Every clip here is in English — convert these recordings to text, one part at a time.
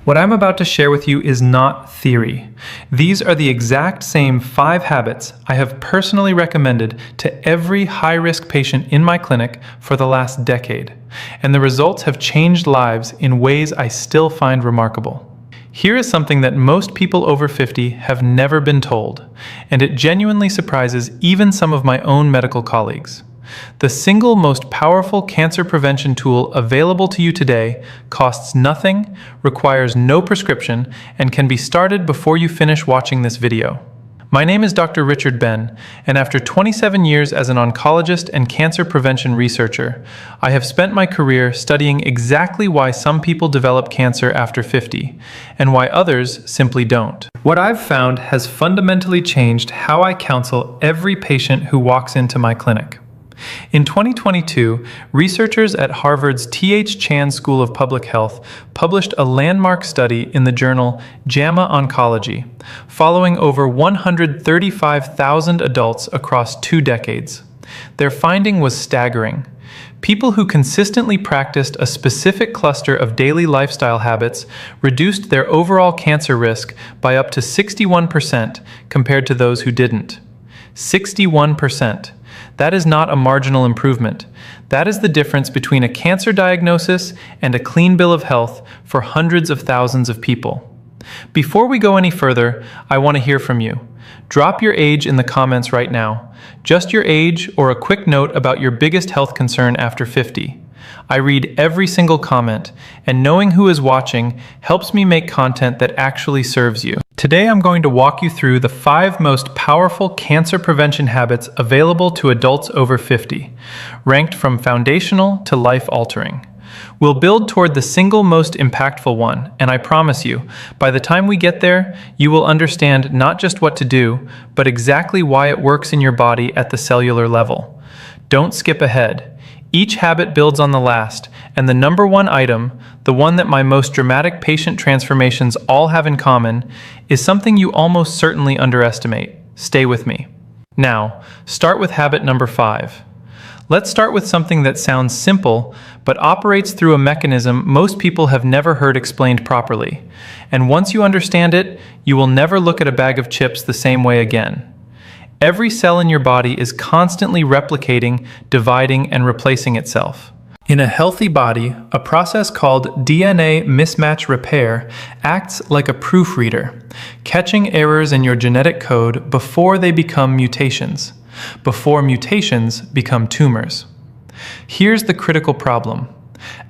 What I'm about to share with you is not theory. These are the exact same 5 habits I have personally recommended to every high-risk patient in my clinic for the last decade, and the results have changed lives in ways I still find remarkable. Here is something that most people over 50 have never been told, and it genuinely surprises even some of my own medical colleagues. The single most powerful cancer prevention tool available to you today costs nothing, requires no prescription, and can be started before you finish watching this video. My name is Dr. Richard Ben, and after 27 years as an oncologist and cancer prevention researcher, I have spent my career studying exactly why some people develop cancer after 50, and why others simply don't. What I've found has fundamentally changed how I counsel every patient who walks into my clinic. In 2022, researchers at Harvard's T.H. Chan School of Public Health published a landmark study in the journal JAMA Oncology, following over 135,000 adults across 2 decades. Their finding was staggering. People who consistently practiced a specific cluster of daily lifestyle habits reduced their overall cancer risk by up to 61% compared to those who didn't. 61%. That is not a marginal improvement. That is the difference between a cancer diagnosis and a clean bill of health for hundreds of thousands of people. Before we go any further, I want to hear from you. Drop your age in the comments right now. Just your age or a quick note about your biggest health concern after 50. I read every single comment, and knowing who is watching helps me make content that actually serves you. Today I'm going to walk you through the 5 most powerful cancer prevention habits available to adults over 50, ranked from foundational to life-altering. We'll build toward the single most impactful one, and I promise you, by the time we get there, you will understand not just what to do, but exactly why it works in your body at the cellular level. Don't skip ahead. Each habit builds on the last, and the number one item, the one that my most dramatic patient transformations all have in common, is something you almost certainly underestimate. Stay with me. Now, start with habit number 5. Let's start with something that sounds simple, but operates through a mechanism most people have never heard explained properly. And once you understand it, you will never look at a bag of chips the same way again. Every cell in your body is constantly replicating, dividing, and replacing itself. In a healthy body, a process called DNA mismatch repair acts like a proofreader, catching errors in your genetic code before they become mutations, before mutations become tumors. Here's the critical problem.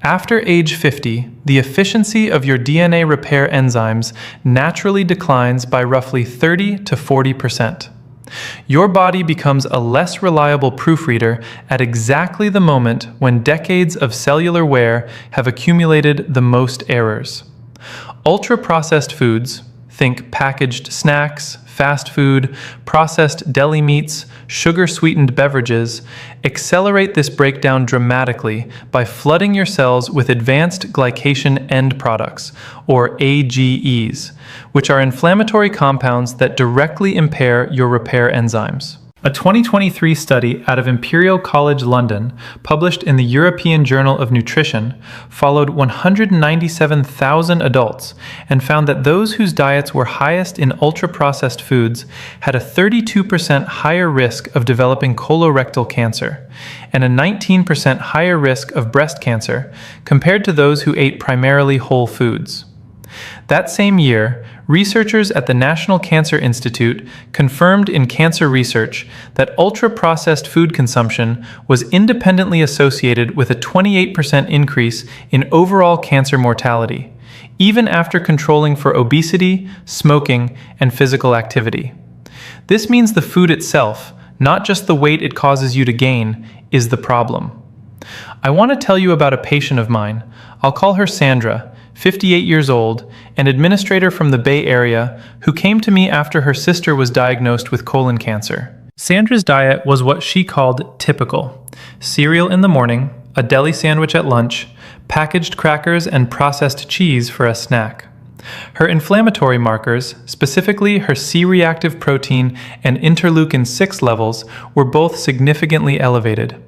After age 50, the efficiency of your DNA repair enzymes naturally declines by roughly 30 to 40%. Your body becomes a less reliable proofreader at exactly the moment when decades of cellular wear have accumulated the most errors. Ultra-processed foods, think packaged snacks, fast food, processed deli meats, sugar-sweetened beverages, accelerate this breakdown dramatically by flooding your cells with advanced glycation end products, or AGEs, which are inflammatory compounds that directly impair your repair enzymes. A 2023 study out of Imperial College London, published in the European Journal of Nutrition, followed 197,000 adults and found that those whose diets were highest in ultra-processed foods had a 32% higher risk of developing colorectal cancer and a 19% higher risk of breast cancer compared to those who ate primarily whole foods. That same year, researchers at the National Cancer Institute confirmed in Cancer Research that ultra-processed food consumption was independently associated with a 28% increase in overall cancer mortality, even after controlling for obesity, smoking, and physical activity. This means the food itself, not just the weight it causes you to gain, is the problem. I want to tell you about a patient of mine. I'll call her Sandra, 58 years old, an administrator from the Bay Area, who came to me after her sister was diagnosed with colon cancer. Sandra's diet was what she called typical: cereal in the morning, a deli sandwich at lunch, packaged crackers and processed cheese for a snack. Her inflammatory markers, specifically her C-reactive protein and interleukin-6 levels, were both significantly elevated.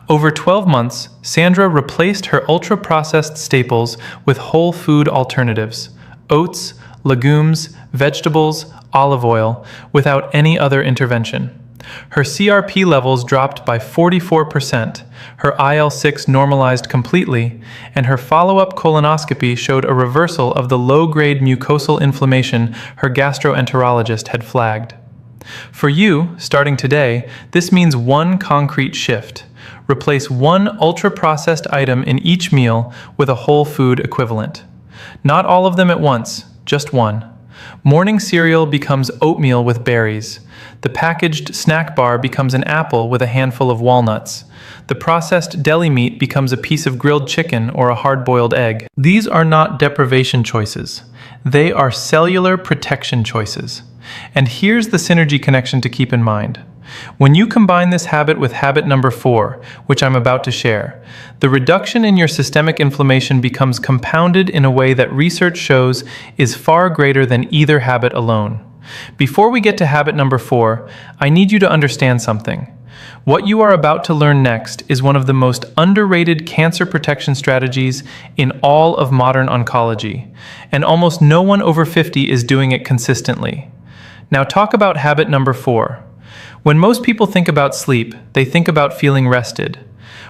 Over 12 months, Sandra replaced her ultra-processed staples with whole food alternatives, oats, legumes, vegetables, olive oil, without any other intervention. Her CRP levels dropped by 44%, her IL-6 normalized completely, and her follow-up colonoscopy showed a reversal of the low-grade mucosal inflammation her gastroenterologist had flagged. For you, starting today, this means one concrete shift. Replace one ultra-processed item in each meal with a whole food equivalent. Not all of them at once, just one. Morning cereal becomes oatmeal with berries. The packaged snack bar becomes an apple with a handful of walnuts. The processed deli meat becomes a piece of grilled chicken or a hard-boiled egg. These are not deprivation choices. They are cellular protection choices. And here's the synergy connection to keep in mind. When you combine this habit with habit number 4, which I'm about to share, the reduction in your systemic inflammation becomes compounded in a way that research shows is far greater than either habit alone. Before we get to habit number 4, I need you to understand something. What you are about to learn next is one of the most underrated cancer protection strategies in all of modern oncology, and almost no one over 50 is doing it consistently. Now talk about habit number 4. When most people think about sleep, they think about feeling rested.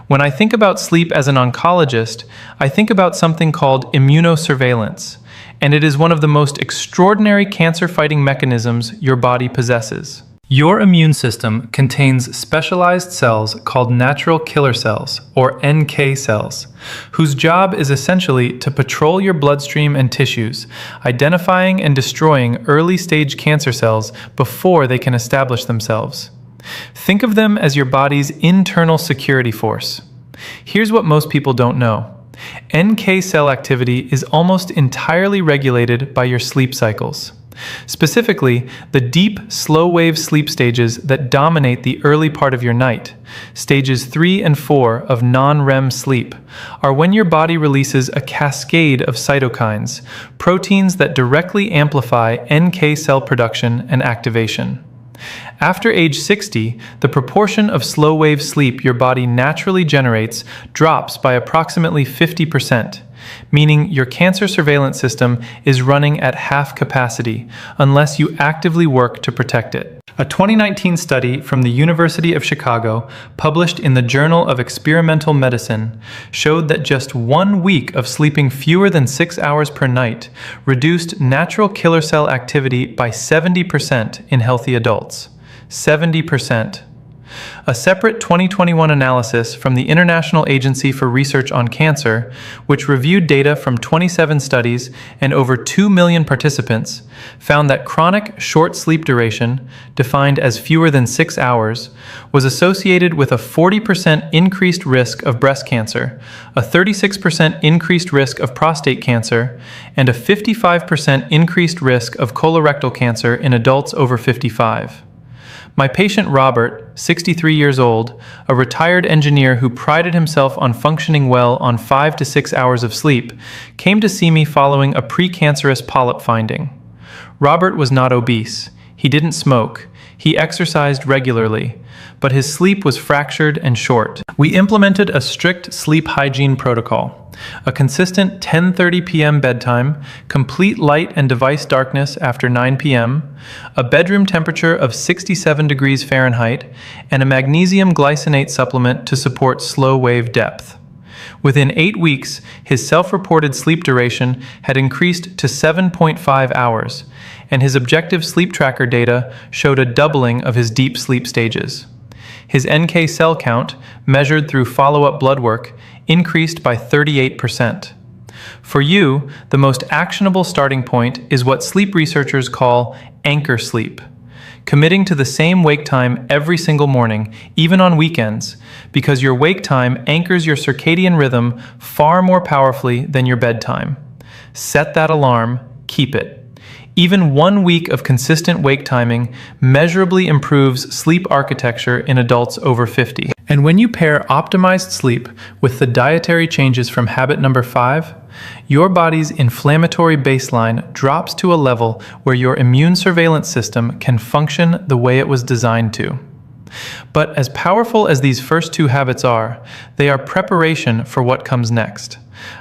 When I think about sleep as an oncologist, I think about something called immunosurveillance, and it is one of the most extraordinary cancer-fighting mechanisms your body possesses. Your immune system contains specialized cells called natural killer cells, or NK cells, whose job is essentially to patrol your bloodstream and tissues, identifying and destroying early-stage cancer cells before they can establish themselves. Think of them as your body's internal security force. Here's what most people don't know. NK cell activity is almost entirely regulated by your sleep cycles. Specifically, the deep, slow-wave sleep stages that dominate the early part of your night, stages 3 and 4 of non-REM sleep, are when your body releases a cascade of cytokines, proteins that directly amplify NK cell production and activation. After age 60, the proportion of slow-wave sleep your body naturally generates drops by approximately 50%, meaning your cancer surveillance system is running at half capacity unless you actively work to protect it. A 2019 study from the University of Chicago, published in the Journal of Experimental Medicine, showed that just 1 week of sleeping fewer than 6 hours per night reduced natural killer cell activity by 70% in healthy adults. 70%. A separate 2021 analysis from the International Agency for Research on Cancer, which reviewed data from 27 studies and over 2 million participants, found that chronic short sleep duration, defined as fewer than 6 hours, was associated with a 40% increased risk of breast cancer, a 36% increased risk of prostate cancer, and a 55% increased risk of colorectal cancer in adults over 55. My patient Robert, 63 years old, a retired engineer who prided himself on functioning well on 5 to 6 hours of sleep, came to see me following a precancerous polyp finding. Robert was not obese. He didn't smoke. He exercised regularly, but his sleep was fractured and short. We implemented a strict sleep hygiene protocol, a consistent 10:30 p.m. bedtime, complete light and device darkness after 9 p.m., a bedroom temperature of 67 degrees Fahrenheit, and a magnesium glycinate supplement to support slow-wave depth. Within 8 weeks, his self-reported sleep duration had increased to 7.5 hours, and his objective sleep tracker data showed a doubling of his deep sleep stages. His NK cell count, measured through follow-up blood work, increased by 38%. For you, the most actionable starting point is what sleep researchers call anchor sleep. Committing to the same wake time every single morning, even on weekends, because your wake time anchors your circadian rhythm far more powerfully than your bedtime. Set that alarm, keep it. Even 1 week of consistent wake timing measurably improves sleep architecture in adults over 50. And when you pair optimized sleep with the dietary changes from habit number 5, your body's inflammatory baseline drops to a level where your immune surveillance system can function the way it was designed to. But as powerful as these first 2 habits are, they are preparation for what comes next.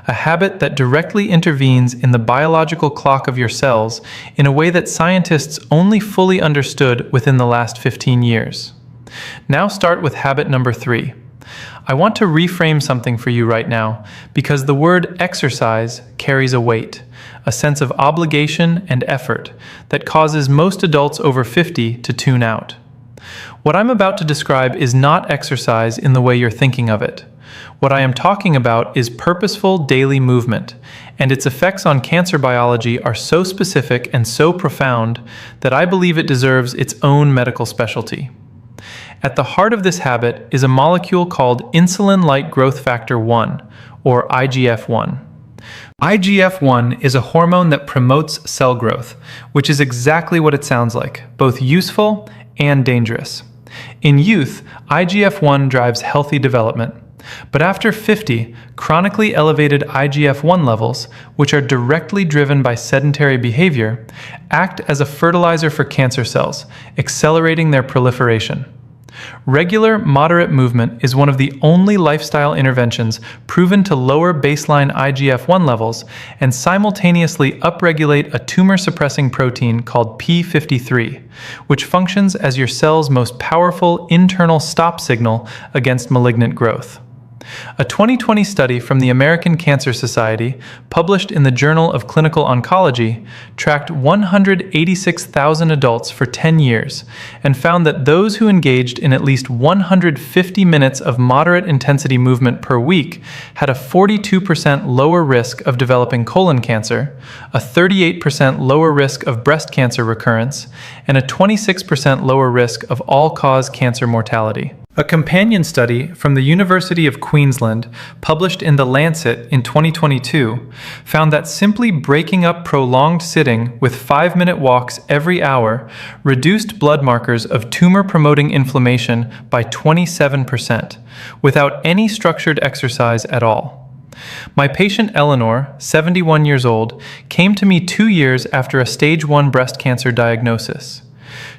a habit that directly intervenes in the biological clock of your cells in a way that scientists only fully understood within the last 15 years. Now start with habit number 3. I want to reframe something for you right now because the word exercise carries a weight, a sense of obligation and effort that causes most adults over 50 to tune out. What I'm about to describe is not exercise in the way you're thinking of it. What I am talking about is purposeful daily movement, and its effects on cancer biology are so specific and so profound that I believe it deserves its own medical specialty. At the heart of this habit is a molecule called insulin-like growth factor 1, or IGF-1. IGF-1 is a hormone that promotes cell growth, which is exactly what it sounds like, both useful and dangerous. In youth, IGF-1 drives healthy development. But after 50, chronically elevated IGF-1 levels, which are directly driven by sedentary behavior, act as a fertilizer for cancer cells, accelerating their proliferation. Regular, moderate movement is one of the only lifestyle interventions proven to lower baseline IGF-1 levels and simultaneously upregulate a tumor-suppressing protein called p53, which functions as your cell's most powerful internal stop signal against malignant growth. A 2020 study from the American Cancer Society, published in the Journal of Clinical Oncology, tracked 186,000 adults for 10 years and found that those who engaged in at least 150 minutes of moderate intensity movement per week had a 42% lower risk of developing colon cancer, a 38% lower risk of breast cancer recurrence, and a 26% lower risk of all-cause cancer mortality. A companion study from the University of Queensland, published in The Lancet in 2022, found that simply breaking up prolonged sitting with 5-minute walks every hour reduced blood markers of tumor-promoting inflammation by 27%, without any structured exercise at all. My patient Eleanor, 71 years old, came to me 2 years after a stage 1 breast cancer diagnosis.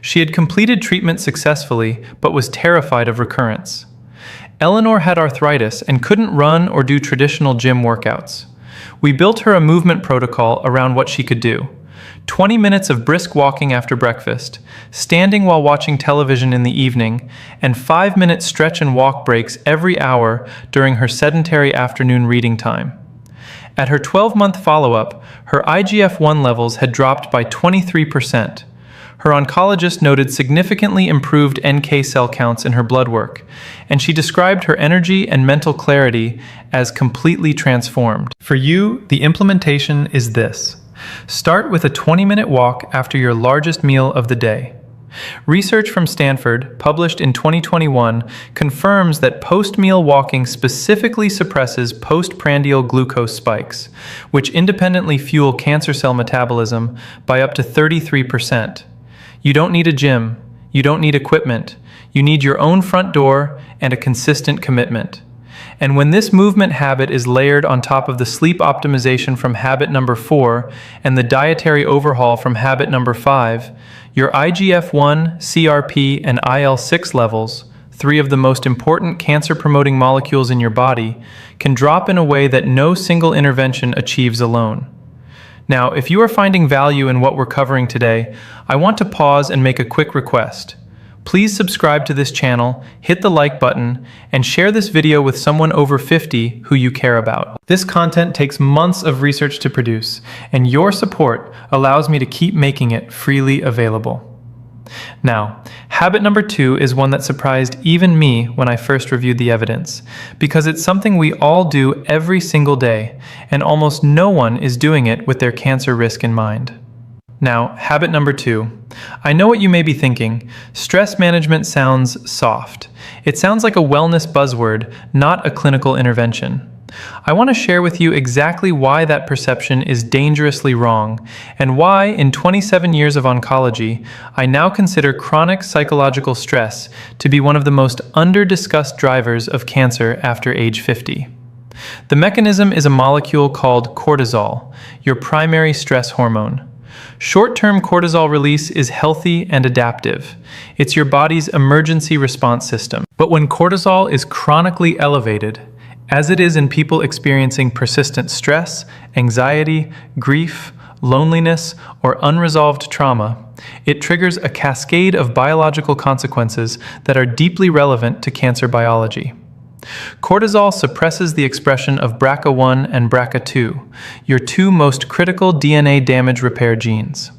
She had completed treatment successfully, but was terrified of recurrence. Eleanor had arthritis and couldn't run or do traditional gym workouts. We built her a movement protocol around what she could do. 20 minutes of brisk walking after breakfast, standing while watching television in the evening, and 5-minute stretch and walk breaks every hour during her sedentary afternoon reading time. At her 12-month follow-up, her IGF-1 levels had dropped by 23%. Her oncologist noted significantly improved NK cell counts in her blood work, and she described her energy and mental clarity as completely transformed. For you, the implementation is this. Start with a 20-minute walk after your largest meal of the day. Research from Stanford, published in 2021, confirms that post-meal walking specifically suppresses postprandial glucose spikes, which independently fuel cancer cell metabolism by up to 33%. You don't need a gym, you don't need equipment, you need your own front door and a consistent commitment. And when this movement habit is layered on top of the sleep optimization from habit number 4 and the dietary overhaul from habit number 5, your IGF-1, CRP, and IL-6 levels, 3 of the most important cancer-promoting molecules in your body, can drop in a way that no single intervention achieves alone. Now, if you are finding value in what we're covering today, I want to pause and make a quick request. Please subscribe to this channel, hit the like button, and share this video with someone over 50 who you care about. This content takes months of research to produce, and your support allows me to keep making it freely available. Now, habit number 2 is one that surprised even me when I first reviewed the evidence, because it's something we all do every single day, and almost no one is doing it with their cancer risk in mind. Now, habit number 2. I know what you may be thinking. Stress management sounds soft. It sounds like a wellness buzzword, not a clinical intervention. I want to share with you exactly why that perception is dangerously wrong, and why, in 27 years of oncology, I now consider chronic psychological stress to be one of the most under-discussed drivers of cancer after age 50. The mechanism is a molecule called cortisol, your primary stress hormone. Short-term cortisol release is healthy and adaptive. It's your body's emergency response system. But when cortisol is chronically elevated, as it is in people experiencing persistent stress, anxiety, grief, loneliness, or unresolved trauma, it triggers a cascade of biological consequences that are deeply relevant to cancer biology. Cortisol suppresses the expression of BRCA1 and BRCA2, your two most critical DNA damage repair genes.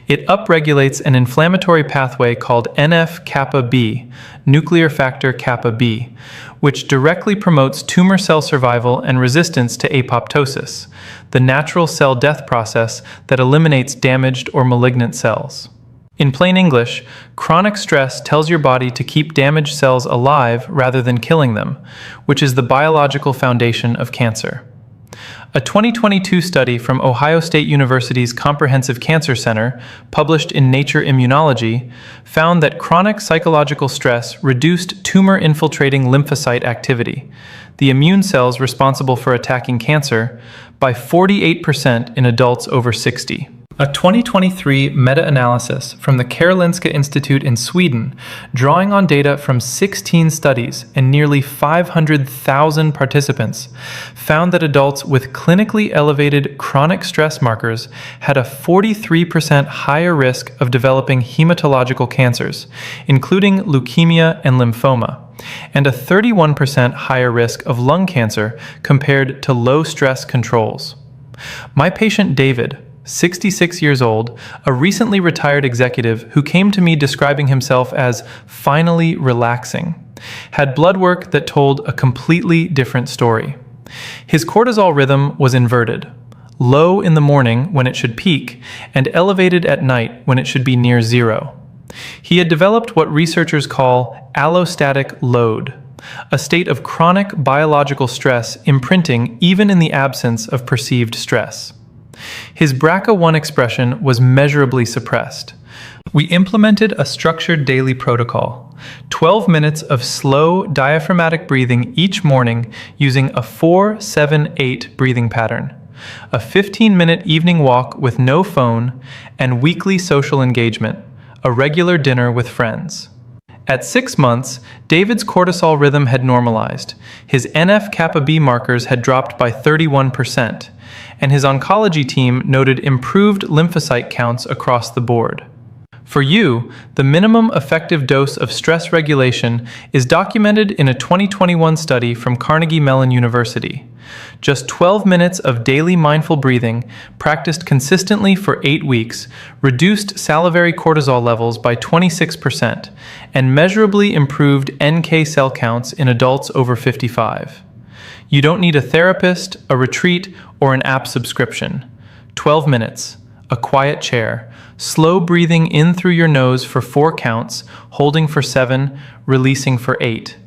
It upregulates an inflammatory pathway called NF-kappa B, nuclear factor kappa B, which directly promotes tumor cell survival and resistance to apoptosis, the natural cell death process that eliminates damaged or malignant cells. In plain English, chronic stress tells your body to keep damaged cells alive rather than killing them, which is the biological foundation of cancer. A 2022 study from Ohio State University's Comprehensive Cancer Center, published in Nature Immunology, found that chronic psychological stress reduced tumor-infiltrating lymphocyte activity, the immune cells responsible for attacking cancer, by 48% in adults over 60. A 2023 meta-analysis from the Karolinska Institute in Sweden, drawing on data from 16 studies and nearly 500,000 participants, found that adults with clinically elevated chronic stress markers had a 43% higher risk of developing hematological cancers, including leukemia and lymphoma, and a 31% higher risk of lung cancer compared to low-stress controls. My patient David, 66 years old, a recently retired executive who came to me describing himself as finally relaxing, had blood work that told a completely different story. His cortisol rhythm was inverted, low in the morning when it should peak, and elevated at night when it should be near zero. He had developed what researchers call allostatic load, a state of chronic biological stress imprinting even in the absence of perceived stress. His BRCA1 expression was measurably suppressed. We implemented a structured daily protocol, 12 minutes of slow diaphragmatic breathing each morning using a 4-7-8 breathing pattern, a 15-minute evening walk with no phone, and weekly social engagement, a regular dinner with friends. At 6 months, David's cortisol rhythm had normalized, his NF-kappa B markers had dropped by 31%, and his oncology team noted improved lymphocyte counts across the board. For you, the minimum effective dose of stress regulation is documented in a 2021 study from Carnegie Mellon University. Just 12 minutes of daily mindful breathing, practiced consistently for 8 weeks, reduced salivary cortisol levels by 26% and measurably improved NK cell counts in adults over 55. You don't need a therapist, a retreat, or an app subscription. 12 minutes, a quiet chair, slow breathing in through your nose for 4 counts, holding for 7, releasing for 8.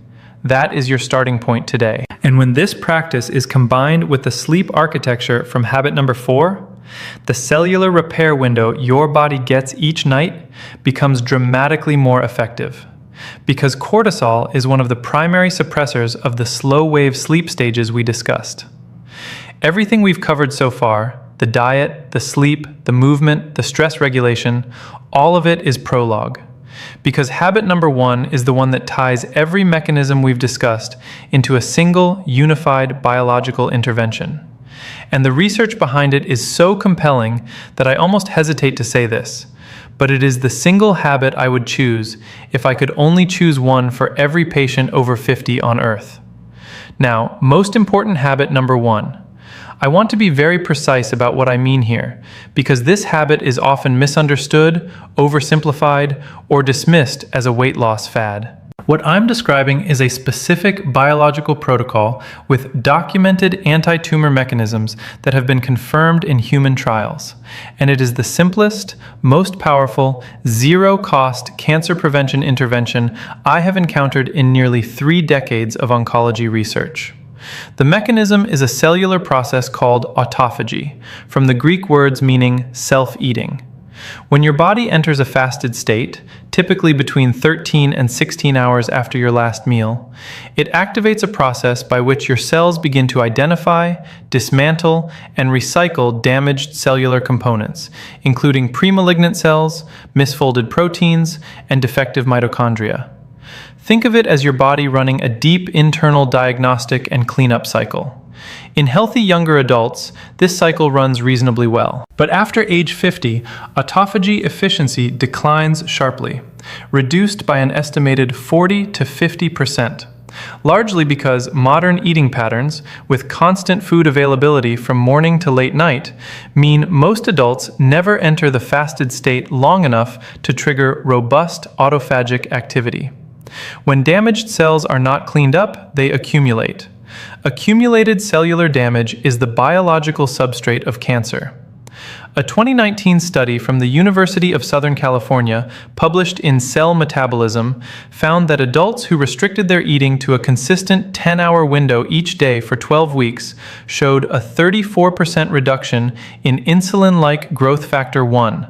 That is your starting point today. And when this practice is combined with the sleep architecture from habit number 4, the cellular repair window your body gets each night becomes dramatically more effective. Because cortisol is one of the primary suppressors of the slow-wave sleep stages we discussed. Everything we've covered so far, the diet, the sleep, the movement, the stress regulation, all of it is prologue. Because habit number 1 is the one that ties every mechanism we've discussed into a single, unified biological intervention. And the research behind it is so compelling that I almost hesitate to say this, but it is the single habit I would choose if I could only choose one for every patient over 50 on Earth. Now, most important habit number 1. I want to be very precise about what I mean here, because this habit is often misunderstood, oversimplified, or dismissed as a weight loss fad. What I'm describing is a specific biological protocol with documented anti-tumor mechanisms that have been confirmed in human trials, and it is the simplest, most powerful, zero-cost cancer prevention intervention I have encountered in nearly 3 decades of oncology research. The mechanism is a cellular process called autophagy, from the Greek words meaning self-eating. When your body enters a fasted state, typically between 13 and 16 hours after your last meal, it activates a process by which your cells begin to identify, dismantle, and recycle damaged cellular components, including premalignant cells, misfolded proteins, and defective mitochondria. Think of it as your body running a deep internal diagnostic and cleanup cycle. In healthy younger adults, this cycle runs reasonably well. But after age 50, autophagy efficiency declines sharply, reduced by an estimated 40 to 50%, largely because modern eating patterns, with constant food availability from morning to late night, mean most adults never enter the fasted state long enough to trigger robust autophagic activity. When damaged cells are not cleaned up, they accumulate. Accumulated cellular damage is the biological substrate of cancer. A 2019 study from the University of Southern California, published in Cell Metabolism, found that adults who restricted their eating to a consistent 10-hour window each day for 12 weeks showed a 34% reduction in insulin-like growth factor 1,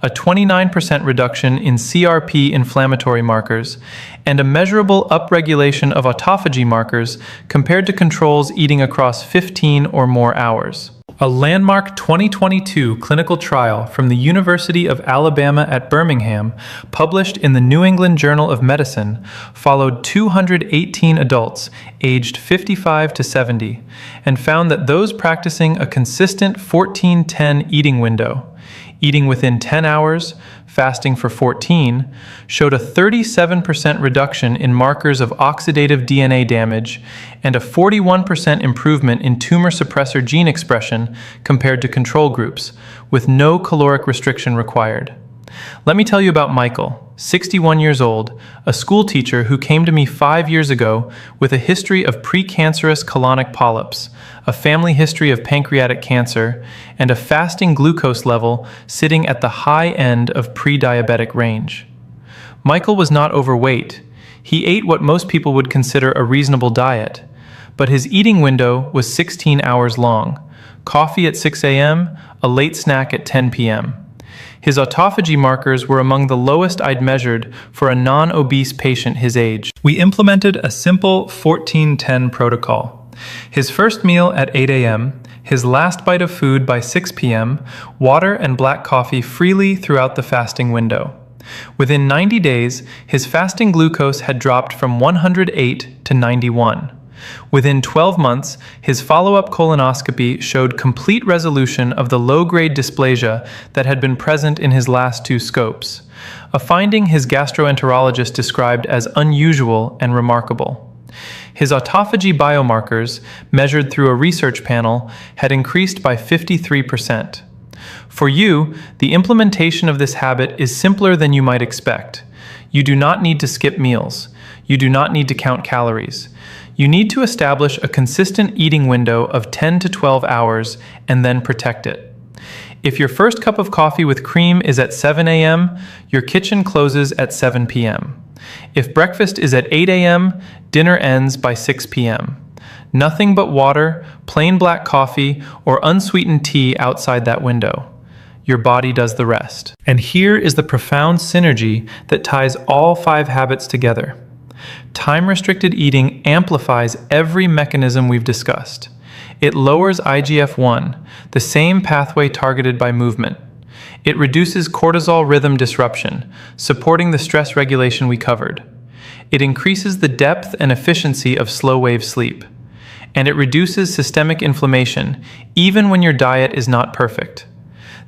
a 29% reduction in CRP inflammatory markers, and a measurable upregulation of autophagy markers compared to controls eating across 15 or more hours. A landmark 2022 clinical trial from the University of Alabama at Birmingham, published in the New England Journal of Medicine, followed 218 adults aged 55 to 70 and found that those practicing a consistent 14-10 eating window, eating within 10 hours, fasting for 14, showed a 37% reduction in markers of oxidative DNA damage and a 41% improvement in tumor suppressor gene expression compared to control groups, with no caloric restriction required. Let me tell you about Michael, 61 years old, a school teacher who came to me 5 years ago with a history of precancerous colonic polyps, a family history of pancreatic cancer, and a fasting glucose level sitting at the high end of pre-diabetic range. Michael was not overweight. He ate what most people would consider a reasonable diet, but his eating window was 16 hours long: coffee at 6 a.m., a late snack at 10 p.m. His autophagy markers were among the lowest I'd measured for a non-obese patient his age. We implemented a simple 14-10 protocol. His first meal at 8 a.m., his last bite of food by 6 p.m., water and black coffee freely throughout the fasting window. Within 90 days, his fasting glucose had dropped from 108 to 91. Within 12 months, his follow-up colonoscopy showed complete resolution of the low-grade dysplasia that had been present in his last 2 scopes, a finding his gastroenterologist described as unusual and remarkable. His autophagy biomarkers, measured through a research panel, had increased by 53%. For you, the implementation of this habit is simpler than you might expect. You do not need to skip meals. You do not need to count calories. You need to establish a consistent eating window of 10 to 12 hours and then protect it. If your first cup of coffee with cream is at 7 a.m., your kitchen closes at 7 p.m. If breakfast is at 8 a.m., dinner ends by 6 p.m. Nothing but water, plain black coffee, or unsweetened tea outside that window. Your body does the rest. And here is the profound synergy that ties all 5 habits together. Time-restricted eating amplifies every mechanism we've discussed. It lowers IGF-1, the same pathway targeted by movement. It reduces cortisol rhythm disruption, supporting the stress regulation we covered. It increases the depth and efficiency of slow-wave sleep. And it reduces systemic inflammation, even when your diet is not perfect.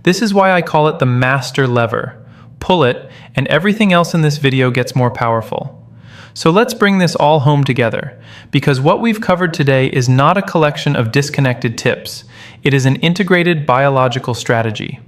This is why I call it the master lever. Pull it, and everything else in this video gets more powerful. So let's bring this all home together, because what we've covered today is not a collection of disconnected tips. It is an integrated biological strategy.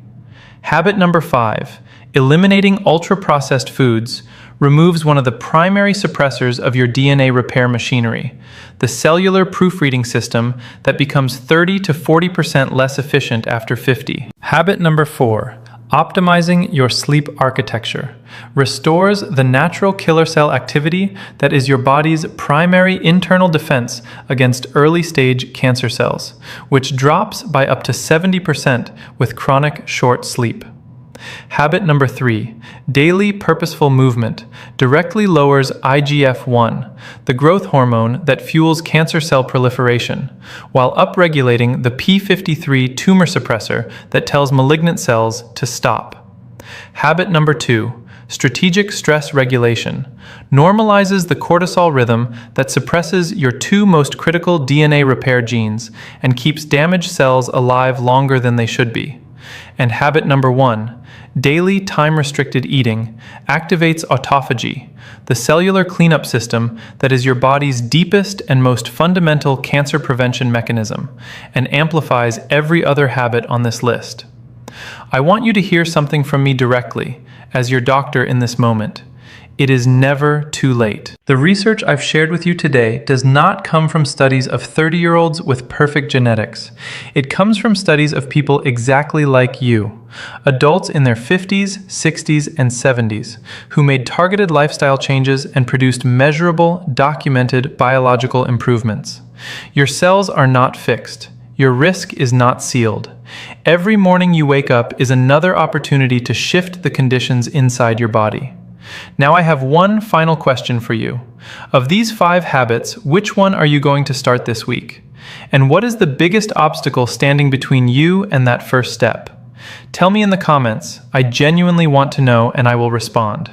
Habit number 5, eliminating ultra-processed foods, removes one of the primary suppressors of your DNA repair machinery, the cellular proofreading system that becomes 30 to 40% less efficient after 50. Habit number 4, optimizing your sleep architecture, restores the natural killer cell activity that is your body's primary internal defense against early-stage cancer cells, which drops by up to 70% with chronic short sleep. Habit number 3, daily purposeful movement, directly lowers IGF-1, the growth hormone that fuels cancer cell proliferation, while upregulating the p53 tumor suppressor that tells malignant cells to stop. Habit number 2, strategic stress regulation, normalizes the cortisol rhythm that suppresses your two most critical DNA repair genes and keeps damaged cells alive longer than they should be. And habit number 1, daily time-restricted eating, activates autophagy, the cellular cleanup system that is your body's deepest and most fundamental cancer prevention mechanism, and amplifies every other habit on this list. I want you to hear something from me directly, as your doctor in this moment. It is never too late. The research I've shared with you today does not come from studies of 30-year-olds with perfect genetics. It comes from studies of people exactly like you, adults in their 50s, 60s, and 70s, who made targeted lifestyle changes and produced measurable, documented biological improvements. Your cells are not fixed. Your risk is not sealed. Every morning you wake up is another opportunity to shift the conditions inside your body. Now I have one final question for you. Of these 5 habits, which one are you going to start this week? And what is the biggest obstacle standing between you and that first step? Tell me in the comments. I genuinely want to know, and I will respond.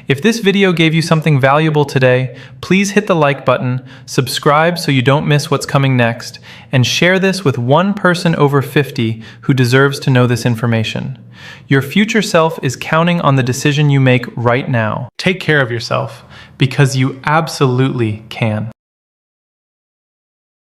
If this video gave you something valuable today, please hit the like button, subscribe so you don't miss what's coming next, and share this with one person over 50 who deserves to know this information. Your future self is counting on the decision you make right now. Take care of yourself, because you absolutely can.